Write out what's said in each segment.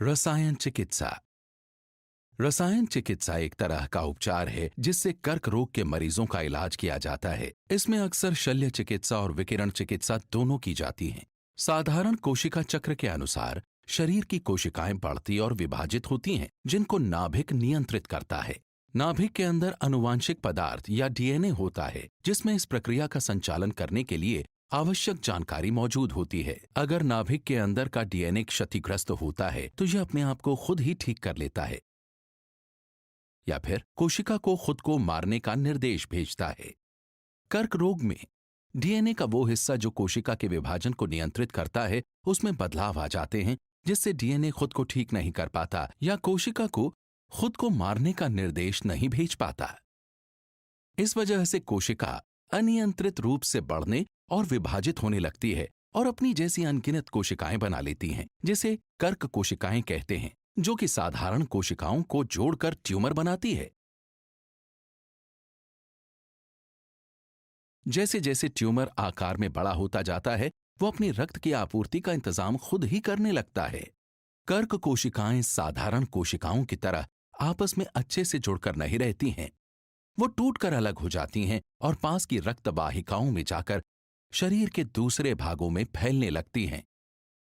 रसायन चिकित्सा। रसायन चिकित्सा एक तरह का उपचार है जिससे कर्क रोग के मरीजों का इलाज किया जाता है। इसमें अक्सर शल्य चिकित्सा और विकिरण चिकित्सा दोनों की जाती हैं। साधारण कोशिका चक्र के अनुसार शरीर की कोशिकाएं बढ़ती और विभाजित होती हैं, जिनको नाभिक नियंत्रित करता है। नाभिक के अंदर आनुवांशिक पदार्थ या डीएनए होता है, जिसमें इस प्रक्रिया का संचालन करने के लिए आवश्यक जानकारी मौजूद होती है। अगर नाभिक के अंदर का डीएनए क्षतिग्रस्त होता है तो यह अपने आप को खुद ही ठीक कर लेता है या फिर कोशिका को खुद को मारने का निर्देश भेजता है। कर्क रोग में डीएनए का वो हिस्सा जो कोशिका के विभाजन को नियंत्रित करता है, उसमें बदलाव आ जाते हैं, जिससे डीएनए खुद को ठीक नहीं कर पाता या कोशिका को खुद को मारने का निर्देश नहीं भेज पाता। इस वजह से कोशिका अनियंत्रित रूप से बढ़ने और विभाजित होने लगती है और अपनी जैसी अनगिनत कोशिकाएं बना लेती हैं, जिसे कर्क कोशिकाएं कहते हैं, जो कि साधारण कोशिकाओं को जोड़कर ट्यूमर बनाती है। जैसे जैसे ट्यूमर आकार में बड़ा होता जाता है, वो अपनी रक्त की आपूर्ति का इंतजाम खुद ही करने लगता है। कर्क कोशिकाएं साधारण कोशिकाओं की तरह आपस में अच्छे से जुड़कर नहीं रहती हैं। वो टूटकर अलग हो जाती हैं और पास की रक्त वाहिकाओं में जाकर शरीर के दूसरे भागों में फैलने लगती हैं।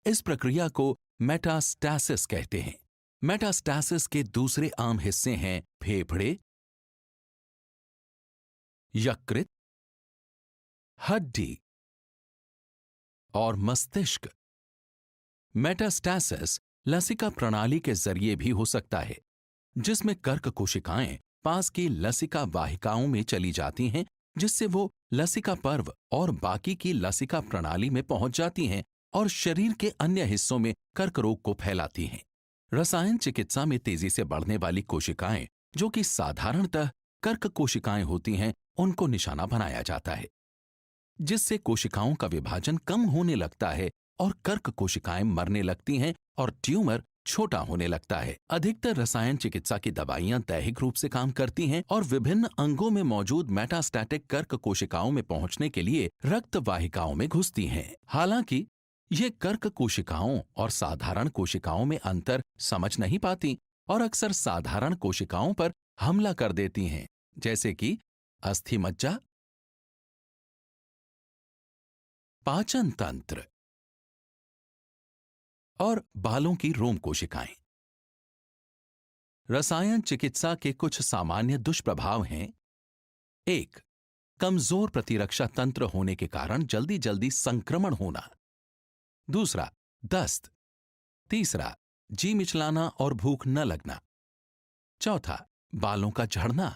इस प्रक्रिया को मेटास्टैसिस कहते हैं। मेटास्टैसिस के दूसरे आम हिस्से हैं फेफड़े, यकृत, हड्डी और मस्तिष्क। मेटास्टैसिस लसिका प्रणाली के जरिए भी हो सकता है, जिसमें कर्क कोशिकाएं पास की लसिका वाहिकाओं में चली जाती हैं, जिससे वो लसिका पर्व और बाकी की लसिका प्रणाली में पहुंच जाती हैं और शरीर के अन्य हिस्सों में कर्क रोग को फैलाती हैं। रसायन चिकित्सा में तेजी से बढ़ने वाली कोशिकाएं, जो कि साधारणतः कर्क कोशिकाएं होती हैं, उनको निशाना बनाया जाता है, जिससे कोशिकाओं का विभाजन कम होने लगता है और कर्क कोशिकाएं मरने लगती हैं और ट्यूमर छोटा होने लगता है। अधिकतर रसायन चिकित्सा की दवाइयां दैहिक रूप से काम करती हैं और विभिन्न अंगों में मौजूद मेटास्टैटिक कर्क कोशिकाओं में पहुंचने के लिए रक्त वाहिकाओं में घुसती हैं। हालांकि ये कर्क कोशिकाओं और साधारण कोशिकाओं में अंतर समझ नहीं पाती और अक्सर साधारण कोशिकाओं पर हमला कर देती हैं, जैसे कि अस्थि मज्जा, पाचन तंत्र और बालों की रोम कोशिकाएं। रसायन चिकित्सा के कुछ सामान्य दुष्प्रभाव हैं। 1. कमजोर प्रतिरक्षा तंत्र होने के कारण जल्दी जल्दी संक्रमण होना। 2. दस्त। 3. जी मिचलाना और भूख न लगना। 4. बालों का झड़ना।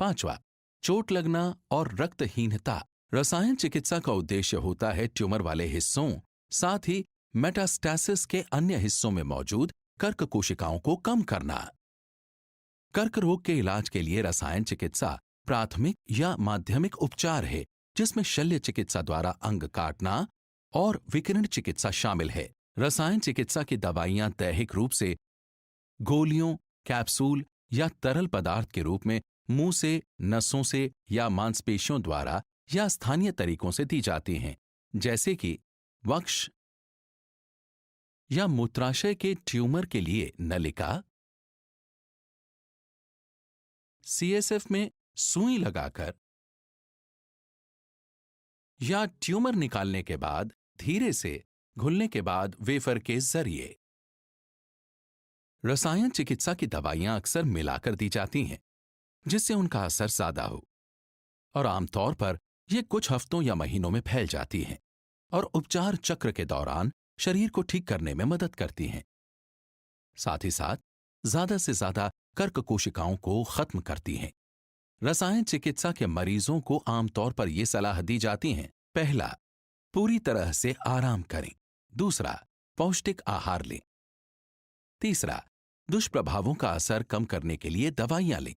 5. चोट लगना और रक्तहीनता। रसायन चिकित्सा का उद्देश्य होता है ट्यूमर वाले हिस्सों, साथ ही मेटास्टैसिस के अन्य हिस्सों में मौजूद कर्क कोशिकाओं को कम करना। कर्क रोग के इलाज के लिए रसायन चिकित्सा प्राथमिक या माध्यमिक उपचार है, जिसमें शल्य चिकित्सा द्वारा अंग काटना और विकिरण चिकित्सा शामिल है। रसायन चिकित्सा की दवाइयां दैहिक रूप से गोलियों, कैप्सूल या तरल पदार्थ के रूप में मुंह से, नसों से या मांसपेशियों द्वारा या स्थानीय तरीकों से दी जाती हैं, जैसे कि वक्ष या मूत्राशय के ट्यूमर के लिए नलिका, सीएसएफ में सुई लगाकर या ट्यूमर निकालने के बाद धीरे से घुलने के बाद वेफर के जरिए। रसायन चिकित्सा की दवाइयां अक्सर मिलाकर दी जाती हैं, जिससे उनका असर ज्यादा हो और आमतौर पर ये कुछ हफ्तों या महीनों में फैल जाती हैं और उपचार चक्र के दौरान शरीर को ठीक करने में मदद करती हैं। साथ ही साथ ज्यादा से ज्यादा कर्क कोशिकाओं को खत्म करती हैं। रसायन चिकित्सा के मरीजों को आमतौर पर यह सलाह दी जाती है: 1. पूरी तरह से आराम करें। 2. पौष्टिक आहार लें। 3. दुष्प्रभावों का असर कम करने के लिए दवाइयां लें।